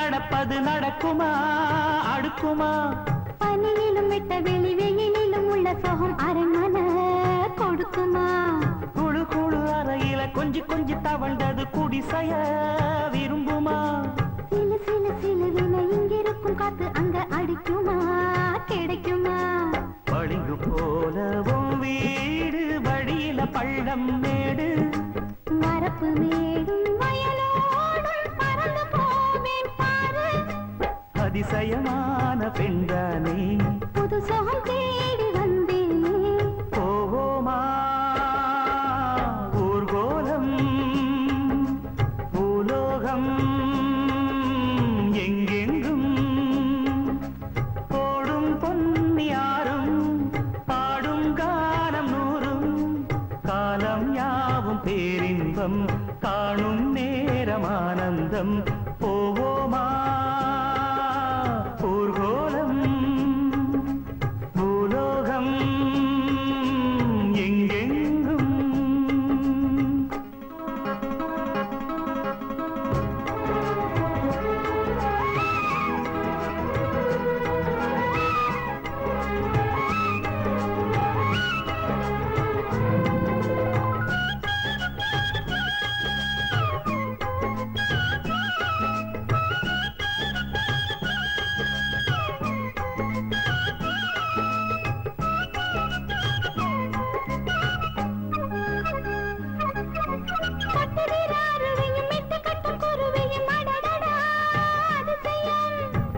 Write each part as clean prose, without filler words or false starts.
நடப்பது நடக்குமா அடுக்குமா பனியிலும் விட்ட வெளி வெயிலிலும் உள்ள சோகம் அரண்மன கொடுக்குமா குழு குழு அறையில கொஞ்சி கொஞ்சி தவண்டது குடிசைய விரும்புமா சிலு சிலு சிலுவில இங்கிருக்கும் காத்து அங்க அடிக்குமா கிடைக்குமா பளிங்கு போலவும் வீடு வழியில பள்ளம் மேடு வரப்பு மேடும் வயலோடும் பறந்து போவேன் பாரு அதிசயமான பெண்தானே புது சோகம் தேடி வந்தேனே போவோமா ஊர்கோலம் பூலோகம் எங்கெங்கும் போடும் பொன்னியாரும் பாடும் காலம் நூறும் காலம் யாவும் பேரின்பம் காணும் நேரம் ஆனந்தம் போவோமா ஊர்கோலம் பூலோகம் எங்கெங்கும்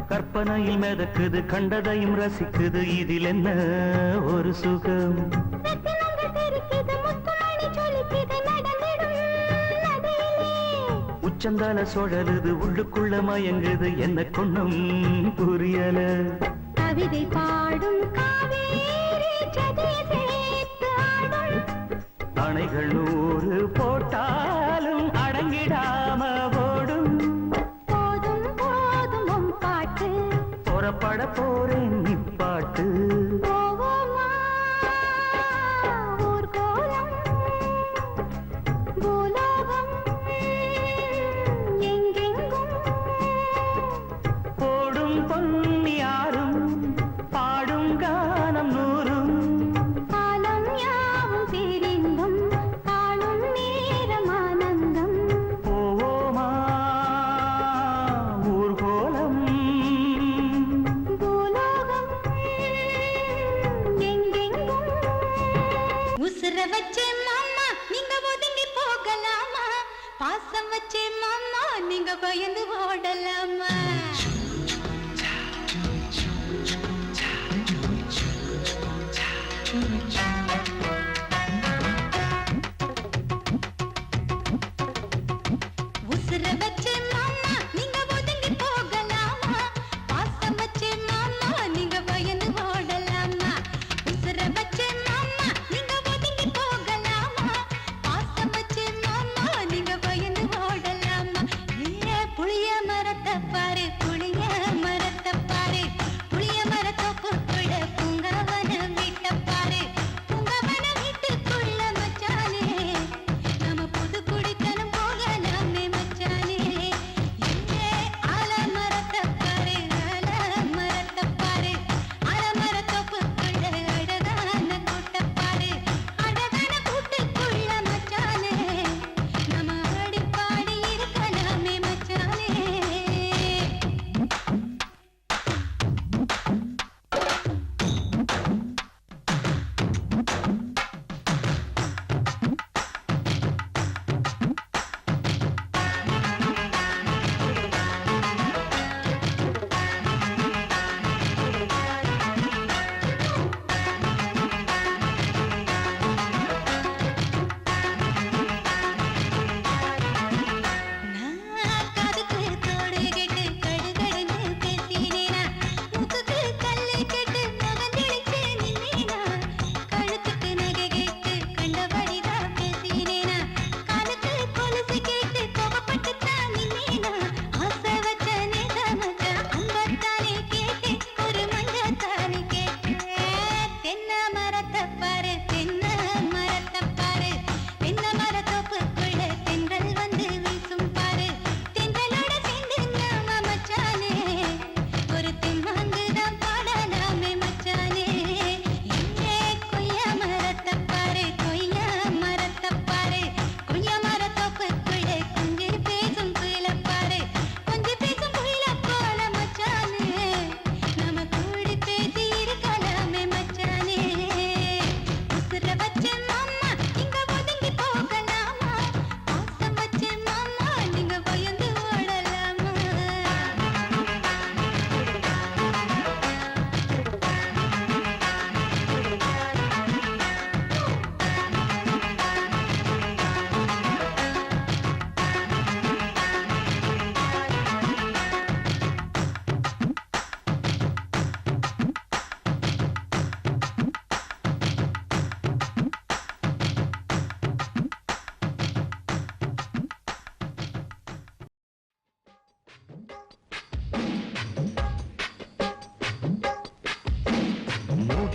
கற்பனையில் மிதக்குது கண்டதையும் ரசிக்குது இதில் என்ன ஒரு சுகம் உச்சந்தால சுழலுது உள்ளுக்குள்ள மயங்குது என்ன கொண்ணும் புரியல கவிதை பாடும் காவேரி ஜதியை சேர்த்து ஆடும் அணைகள் 100 போட்டாலும் அடங்கிடாம ஓடும் போதும் போதும் உன் பாட்டு புறப்பட போறேன் நிப்பாட்டு போவோமா ஊர்கோலம் பூலோகம் எங்கெங்கும் போடும் பொன்னியாரும் பாடும் கானம் நூறும் காலம் யாவும் பேரின்பம் காணும் நேரம் ஆனந்தம் போவோமா ஊர்கோலம் பூலோகம்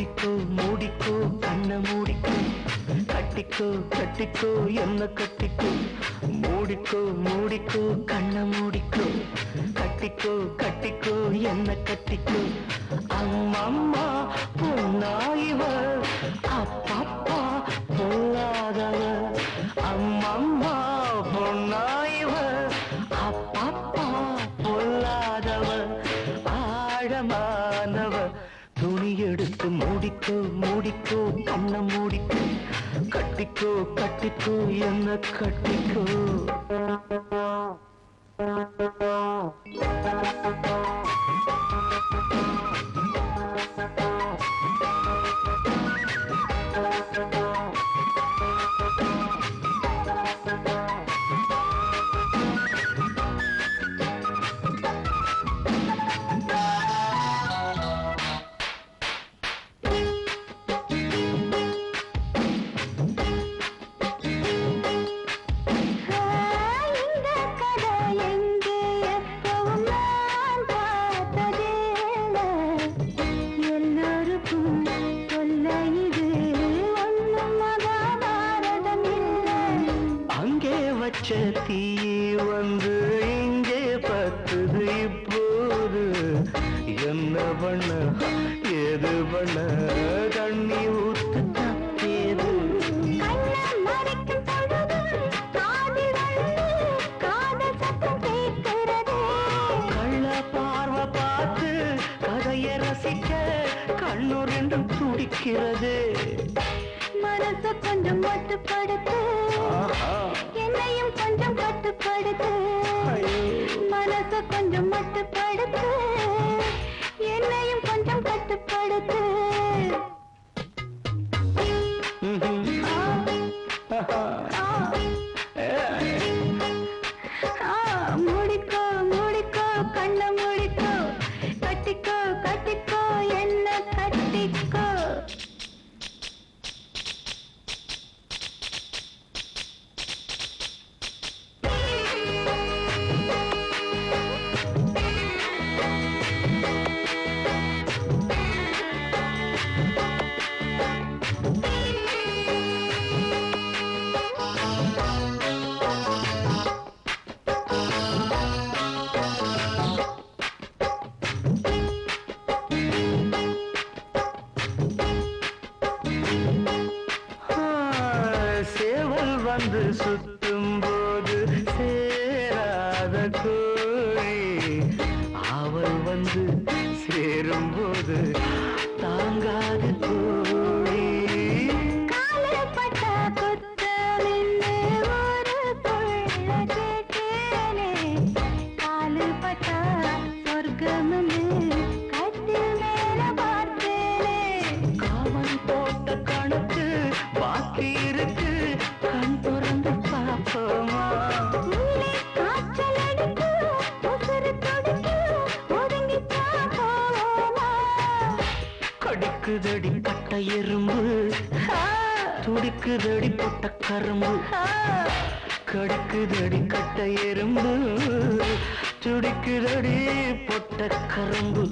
மூடிக்கோ மூடிக்கோ கண்ண மூடிக்கோ கட்டிக்கோ கட்டிக்கோ என்ன கட்டிக்கோ மூடிக்கோ மூடிக்கோ கண்ண மூடிக்கோ கட்டிக்கோ கட்டிக்கோ என்ன கட்டிக்கோ அம்மம்மா பொன்னாயிவ அப்பப்பா பொல்லாதவ அம்மம்மா பொன்னாயிவ அப்பப்பா பொல்லாதவ ஆழமானவ துணி எடுத்து மூடிக்கோ மூடிக்கோ கண்ண மூடிக்கோ கட்டிக்கோ கட்டிக்கோ என்ன கட்டிக்கோ தீயே வந்து இங்கே பத்துது இப்போது என்ன பண்ண ஏது பண்ண தண்ணி ஊத்து தப்பேது கள்ள பார்வை பார்த்து கதையை ரசிக்க கண்ணு ரெண்டும் துடிக்கிறது மனசு கொஞ்சம் மட்டுப்படுத்து என்னையும் கொஞ்சம் கட்டுப்படுத்து மனசு கொஞ்சம் மட்டுப்படுத்து என்னையும் கொஞ்சம் கட்டுப்படுத்து மூடிக்கோ மூடிக்கோ கண்ண மூடிக்கோ கட்டிக்கோ கட்டிக்கோ என்ன கட்டிக்கோ சேவல் வந்து சுத்தும் போது சேராத கோழி அவள் வந்து சேரும் போது தாங்காது கோழி காலப்பட்ட குத்தமின்னு ஒரு கொள்ள கேட்டேனே காலுப்பட்ட சொர்க்கம்னு கட்டில் மேல பார்த்தேனே காவல் போட்ட கணக்கு பாக்கி இருக்கு கண் திறந்து பார்ப்போமா காய்ச்சல் அடிக்கும் உசுறு துடிக்கும் ஒதுங்கி போவோமா கடிக்குதடி கட்ட எறும்பு துடிக்குதடி பொட்ட கரும்பு கடிக்குதடி கட்ட எறும்பு துடிக்குதடி பொட்ட கரும்பு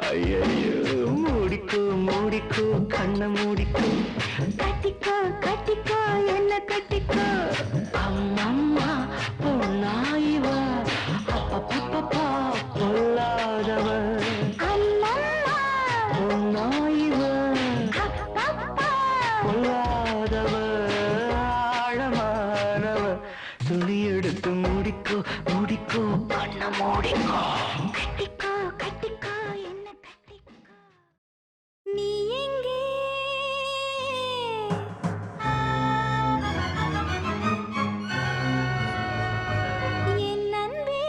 ஐயோ மூடிக்கோ மூடிக்கோ கண்ண மூடிக்கோ கட்டிக்கோ கட்டிக்கோ என்ன கட்டிக்கோ அம்மம்மா பொன்னாயிவ அப்பப்பப்பா பொல்லாதவ அம்மம்மா பொன்னாயிவ அப்பப்பா பொல்லாதவ ஆழமானவ துணி எடுத்து மூடிக்கோ மூடிக்கோ கண்ண மூடிக்கோ கட்டிக்கோ கட்டிக்கோ என்ன கட்டிக்கோ நீ எங்கே என் அன்பே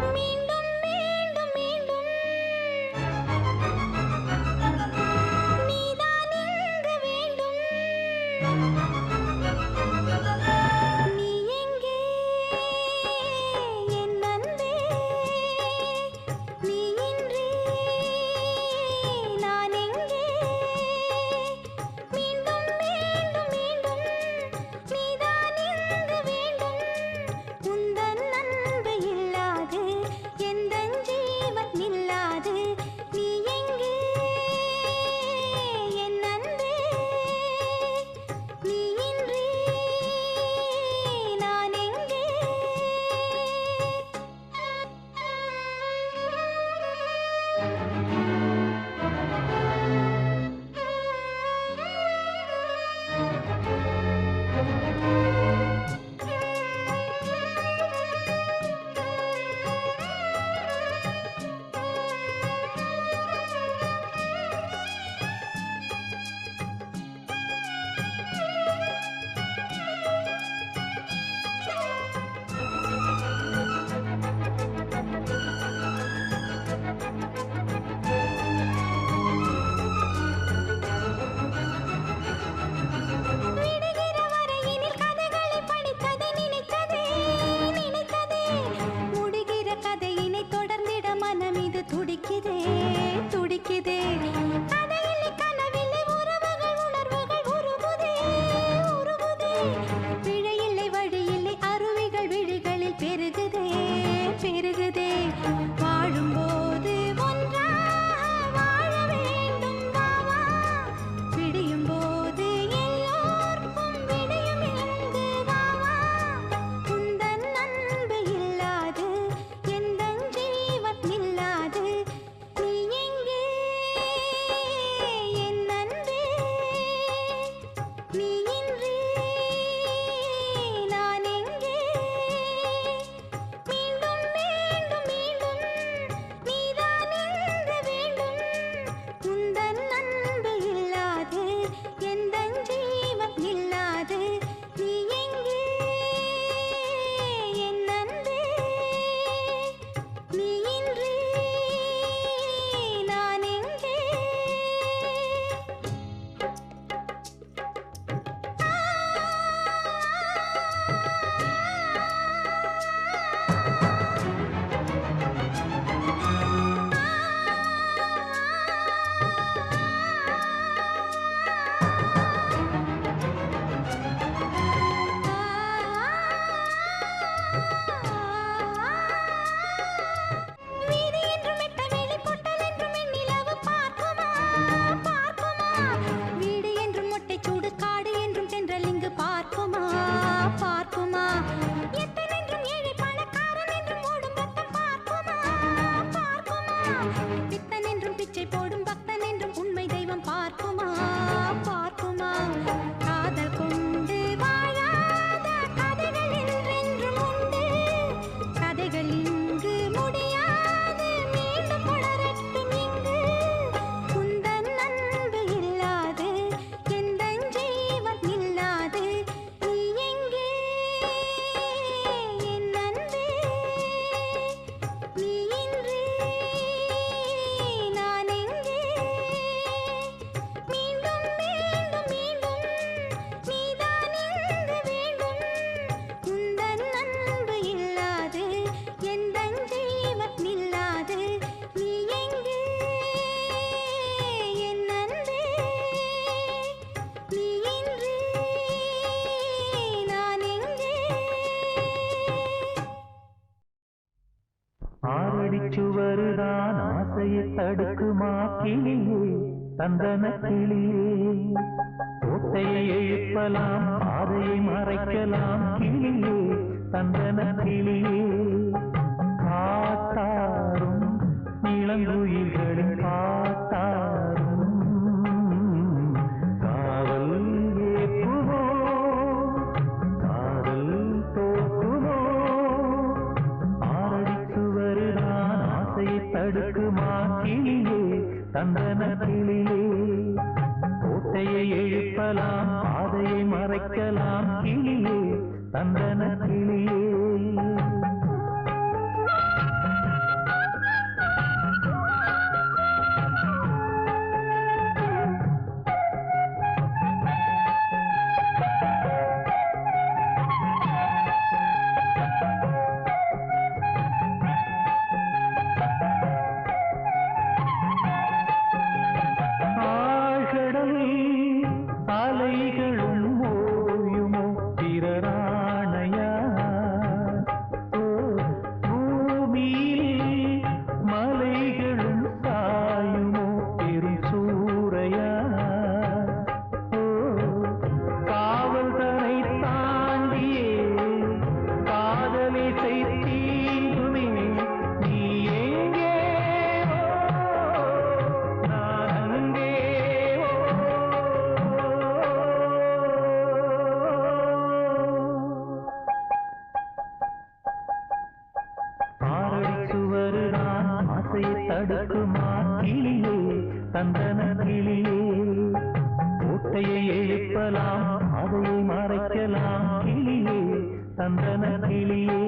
மீண்டும் மீண்டும் மீண்டும் நீதான் இங்கு வேண்டும் கிளியே தந்தன கிளியே கோட்டையை எழுப்பலாம் பாதையை மறைக்கலாம் கிளியே தந்தன கிளியே காட்டாரும் இளங்குயில்களின் காட்டாரும் காவல் ஏற்றுமோ காதல் தோற்றுமோ ஆரடி சுவருதான் ஆசையை தடுக்குமா கிளியே தந்தன கிளியே கோட்டையை எழுப்பலாம் பாதையை மறைக்கலாம் கிளியே தந்தன கிளியே தடுக்குமா கிளியே தந்தன கிளியே கோட்டையை எழுப்பலாம் அதையை மறைக்கலாம் கிளியே தந்தன கிளியே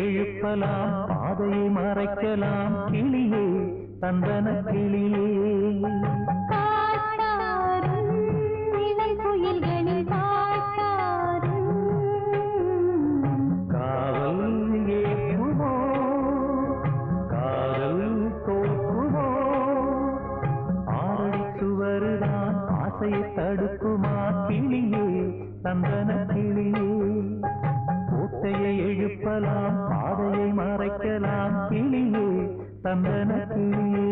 எழுப்பலாம் பாதையை மறைக்கலாம் கிளியே தந்தன கிளியே காவல் ஏற்றுமோ காதல் தோற்றுமோ ஆரடி சுவருதான் ஆசையை தடுக்குமா கிளியே தந்தன கிளியே கோட்டையை எழுப்பலாம் பாதையை மறைக்கலாம் கிளியே தந்தன கிளியே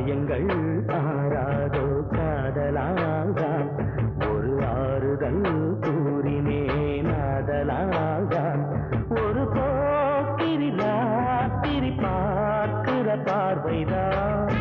காயங்கள் ஆறாதோ காதலாகான் ஒரு ஆறுதல் கூறினேன் ஆதலாகான் ஒரு போக்கிரி ராத்திரி பார்க்கிற பார்வைதான்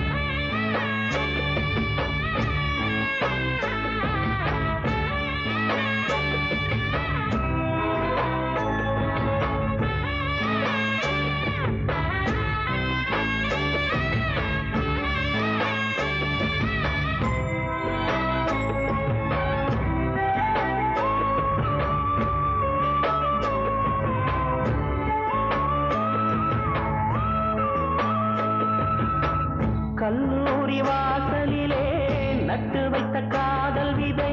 கல்லூரி வாசலிலே நட்டு வைத்த காதல் விதை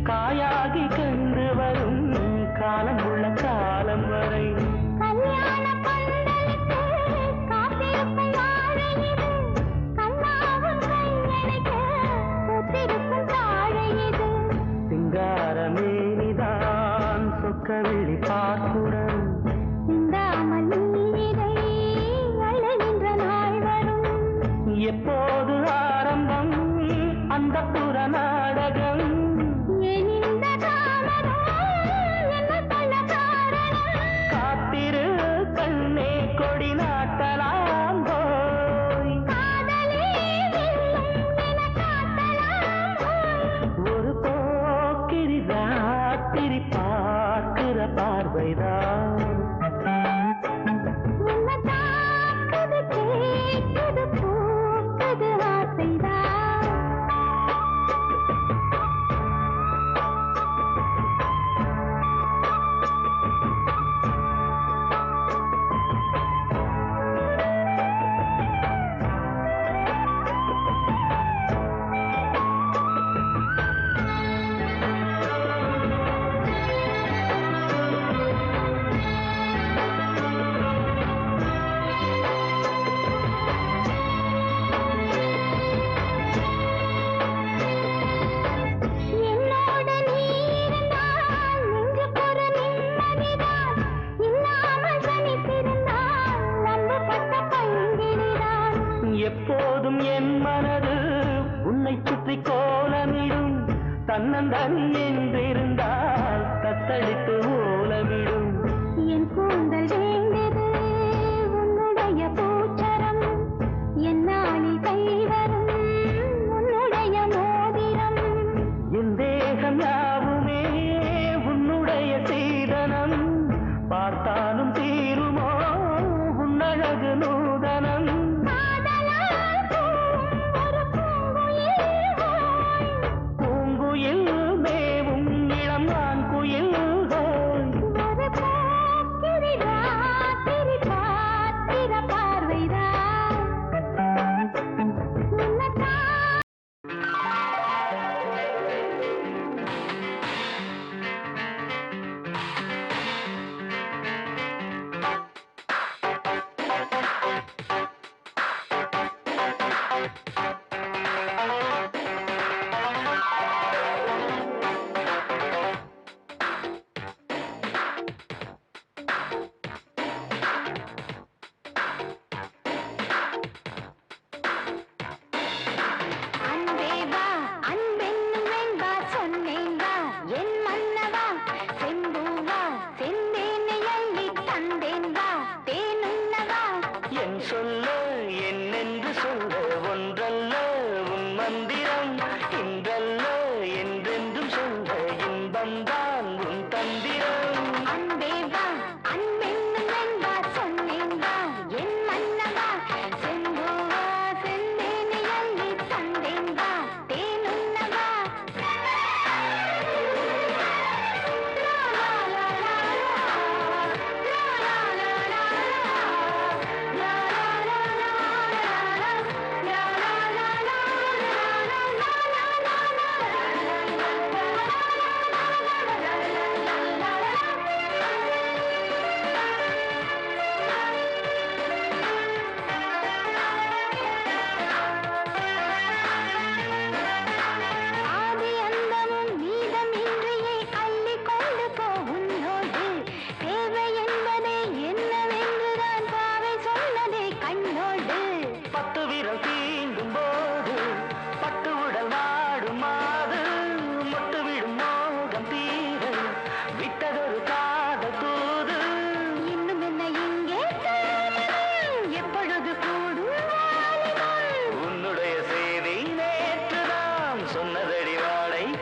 காயாகி கண்டு வரும் காலம் உள்ள காலம் வரை கல்யாண பந்தலுக்கு காத்திருக்கும் வாழை இது கண்ணாவும் கையணைக்க பூத்திருக்கும் தாழை இது சிங்காரமேனிதான் சொக்கவிழி பார்க்குடன் சிந்தாமல் நீரை அழகின்ற நாள் வரும் எப்போது ஆரம்பம் அந்த புற நாடகம் ஏன் இந்த தாமதம் என்ன சொல்ல காரணம் காத்திரு கண்ணே கொடி நாட்டலாம் போய் காதலே வெல்லும் என காட்டலாம் ஒரு போக்கிரி ராத்திரி பார்க்கிற பார்வைதான் உன்னை தாக்குது கேட்குது பூக்குது ஆசைதான் என்னோட நீ இருந்தால் நெஞ்சுக்கொரு நிம்மதிதான் இல்லாமல் தனித்திருந்தால் நம்பப்பட்ட பைங்கிலிதான் எப்போதும் என் மனது உன்னை சுற்றி கோலமிடும் தன்னந்தனி என்றிருந்தால் தத்தளித்து ஓலமிடும் என் கூந்தல் வேண்டது உன்னுடைய பூச்சரம் என்னாலில் கைவரும் உன்னுடைய மோதிரம் என் தேகம் யாவுமே உன்னுடைய சீதனம் பார்த்தாலும் தீருமோ உன்னழகு நூதனம் காதலால் பூவும் ஒரு பூங்குயில் போய் பூங்குயில் மேவும் இளம் ஆண் குயில் ஒரு போக்கிரி ராத்திரி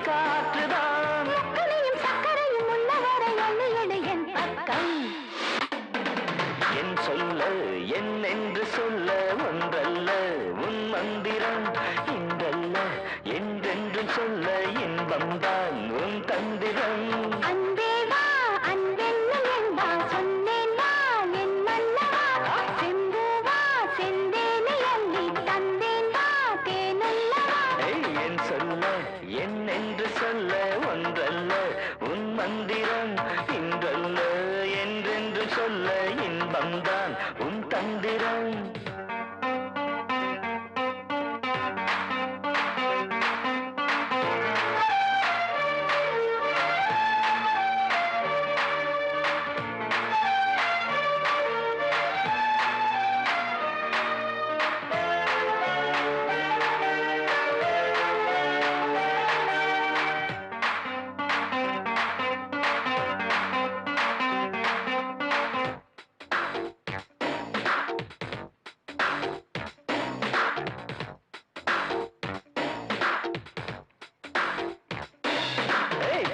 காற்றுதான். முக்களையும் சக்கரையும் உள்ளவரை எண்ணி எடு என் பக்கம். என் சொல்ல என்னென்று சொல்ல ஒன்றல்ல உன் மந்திரம். இன்றல்ல என்றென்றும் சொல்ல இன்பம்தான் உன் தந்திரம். அன்பே வா அன்பென்னும் என்பா சொன்னேன் வா என் மன்னவா. செம்பூவா செந்தேனை அள்ளி தந்தேன் வா தேனல்லவா. என் சொல்ல என்னென்று சொல்ல ஒன்றல்ல உன் மந்திரம். இன்றல்ல என்றென்று சொல்ல இன்பம்தான் உன் தந்திரம்.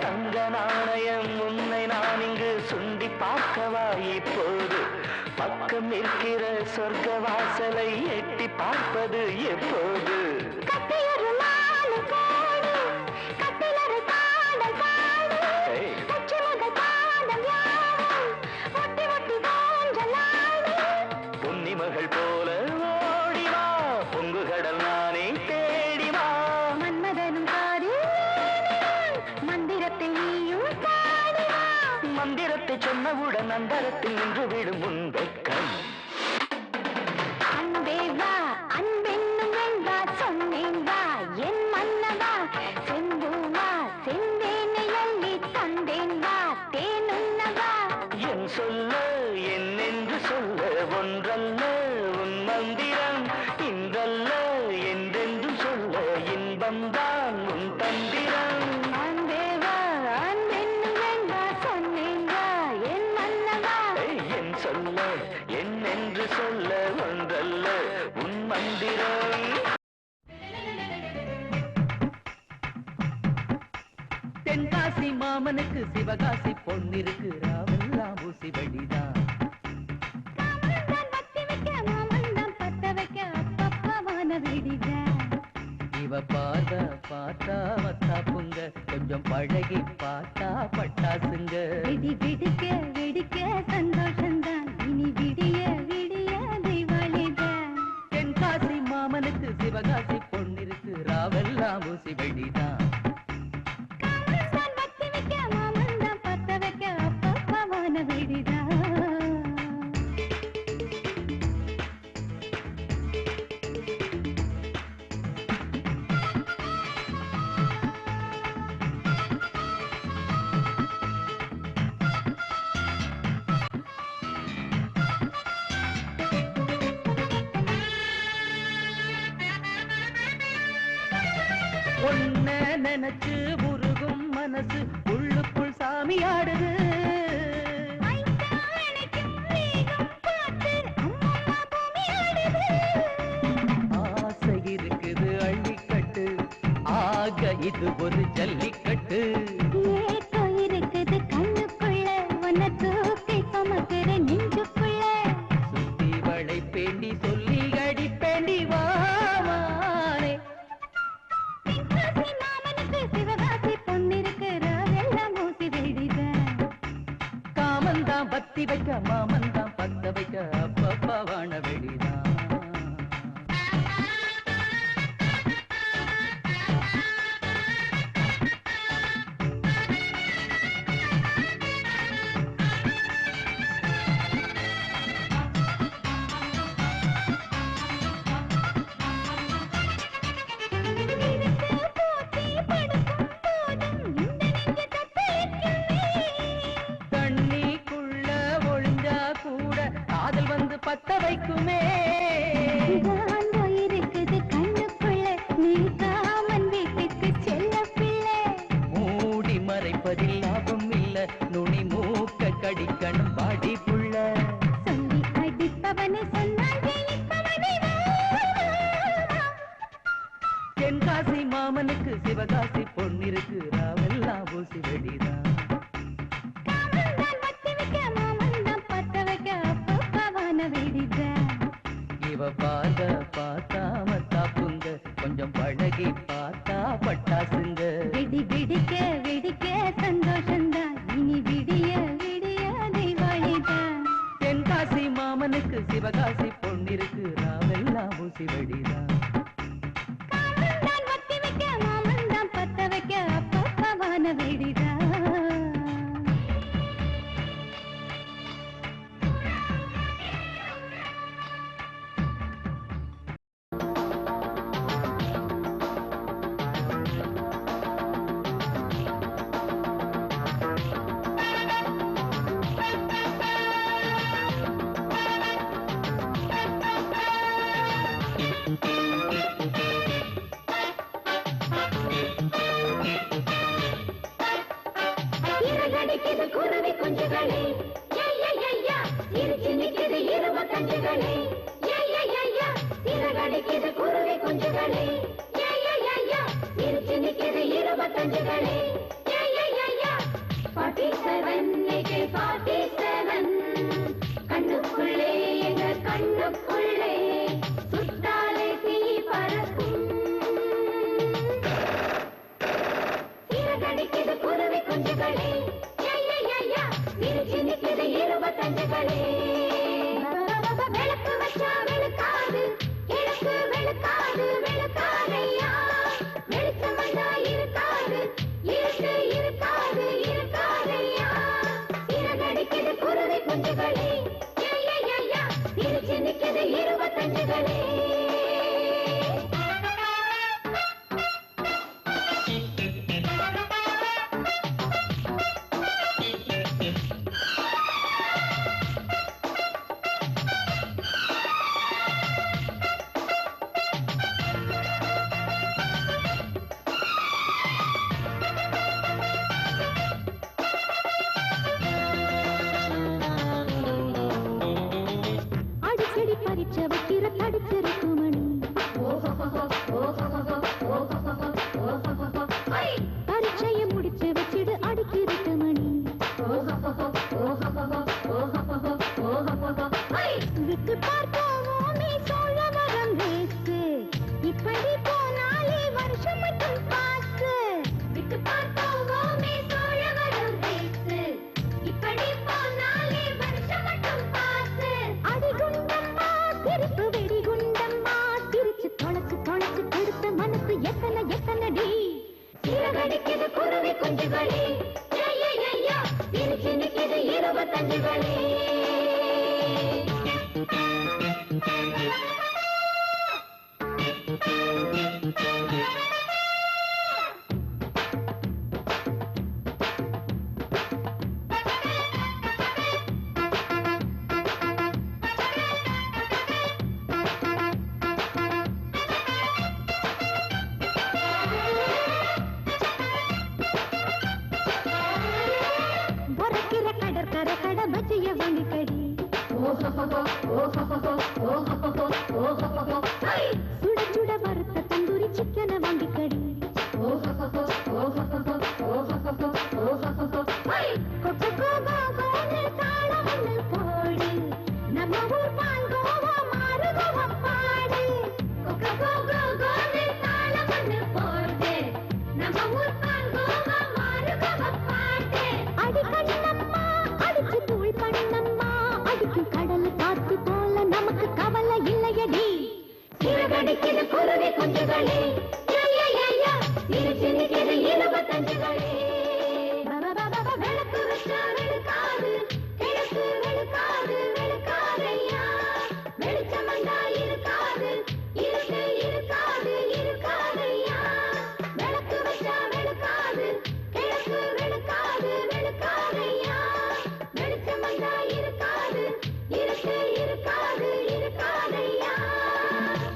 தங்க நாணயம் உன்னை நான் இங்கு சுண்டி பார்க்கவா இப்போது? பக்கம் இருக்கிற சொர்க்க வாசலை எட்டி பார்ப்பது எப்போது? கத்தியொரு மாலை போடு கத்திலரை பாடல் பாடு. உச்சி முதல் பாதம் யாவும் ஒட்டி ஒட்டி ஊஞ்சலாடு. பொன்னிமகள் போல ஓடிவா பொங்குகடல் நானே தேடிவா. மன்மதனும் பாரு மந்திரத்தை நீயும் பாடுவா. மந்திரத்தை சொன்னவுடன் அந்தரத்தில் நின்று விடும் உன் வெட்கம். அன்பே வா அன்பென்னும் என்பா சொன்னேன் வா என் மன்னவா. செம்பூவா செந்தேனை அள்ளி தந்தேன் வா தேனுண்ணவா. என் சொல்ல என்னென்று சொல்ல ஒன்றல்ல உன் மந்திரம். இன்றல்ல என்றென்று சொல்ல இன்பம்தான் உன் தந்திரம். அன்பே வா அன்பென்னும் என்பா சொன்னேன் வா என் மன்னவா. என் சொல்ல என்னென்று சொல்ல ஒன்றல்ல உன் மந்திரம். தென்காசி மாமனுக்கு சிவகாசி பொன்னிருக்கு ராவெல்லாம் ஊசி வழிதான். காமந்தான் பத்தி வைக்க மாமந்தான் பத்த வைக்க அப்பப்பவான விடிதான். இவ பார்த்தா வத்தாப்புங்க கொஞ்சம் பழகி பார்த்தா பட்டாசுங்க. விடி விடுக்க விடுக்க சந்தோஷந்தான் இனி விடிய விடிய தெய்வாளிதான். தென்காசி மாமனுக்கு சிவகாசி பொன்னிருக்கு ராவெல்லாம் ஊசி வழிதான். காமந்தான் பத்தி வைக்க மாமந்தான் பத்த வைக்க அப்பப்பவான விடிதான். ஒன்ன நினைச்சு உருகும் மனசு உள்ளுக்குள் சாமி ஆடுது. ஐந்தானைக்கும் மேகம் பார்த்து அம்மம்மா பூமி ஆடுது. ஆசை இருக்குது அள்ளிக்கட்டு ஆக இது ஒரு ஜல்லிக்கட்டு. ஏக்கோ இருக்குது கண்ணுக்குள்ள உன்னை தூக்கி சுமக்கிற நெஞ்சுக்குள்ள. சுத்தி வளை பேண்டி சொல்லி அடிப்பேண்டி வாமானே. தென்காசி மாமனுக்கு சிவகாசி பொன்னிருக்கிற வெள்ளம் ஊசி வெடிதான். காமந்தான் பத்தி வைக்க மாமந்தான் பத்த வைக்க அப்பப்பா வாழ வெடிதான். தண்ணிக்குள்ள ஒளிஞ்சா தென்காசி மாமனுக்கு சிவகாசி பொன்னிருக்கு ராவெல்லாம் ஊசி வெடிதான் இவ பாத பார்த்தாம தாப்புங்க கொஞ்சம் பழகி பார்த்தா பட்டாசுங்க விடி விடிக்க விடிக்க சந்தோஷந்தான் இனி விடிய விடிய தெய்வாளிதான் தென்காசி மாமனுக்கு சிவகாசி பொன்னிருக்கு ராவெல்லாம் ஊசி வெடிதான் குருவி குஞ்சுகளே சிரிச்சு நிற்குது 25 சிறகடிக்குது குருவி குஞ்சுகளே சிரிச்சு நிற்குது 25 47 கண்ணுக்குள்ளே எங்க கண்ணுக்குள்ளே சுட்டாலே தீ பறக்கும் சிறகடிக்குது குருவி குஞ்சுகளே சிரிச்சு நிற்குது 25 விளக்கு வச்சா வெளுக்காது கிழக்கு வெளுக்காது வெளுக்காதையா வெளிச்சம் வந்தா இருக்காது இருட்டு இருக்காது இருக்காதையா சிறகடிக்குது குருவி குஞ்சுகளே சிரிச்சு நிற்குது 25 பரீட்சைய முடிச்சு வச்சிடு அடிக்கிருட்டு மணி விட்டு பார்ப்போமே சோழ வரம் வேஸ்ட் இப்படி போனாலே வருஷம் மட்டும் பாஸ்ட் விட்டு பார்ப்போமே சோழ வரம் வேஸ்ட் இப்படி போனாலே வருஷம் மட்டும் பாஸ்ட் அடிகுண்டம்மா திருப்பு வெடிகுண்டம்மா திருச்சு தொலைச்சு தொலைச்சு கொடுத்த மனசு எத்தனை எத்தனடி சிறகடிக்குது குருவி குஞ்சுகளே சிரிச்சு நிற்குது 25 பஜ்ஜிய வாங்கி கடி சுட சுட வறுத்த தந்தூரி சிக்கனை வாங்கி கடி போடு நம்ம ஊர் பால் கோவா மாறுகோவா பாடு போடு நம்ம ஊர் பால் கோவா மாறுகோவா பாடு அடி கண்ணம்மா அடிச்சு தூள் பண்ணம்மா அடிக்கும் கடல் காத்து போல நமக்கு கவலை இல்லையடி சிறகடிக்குது குருவி குஞ்சுகளே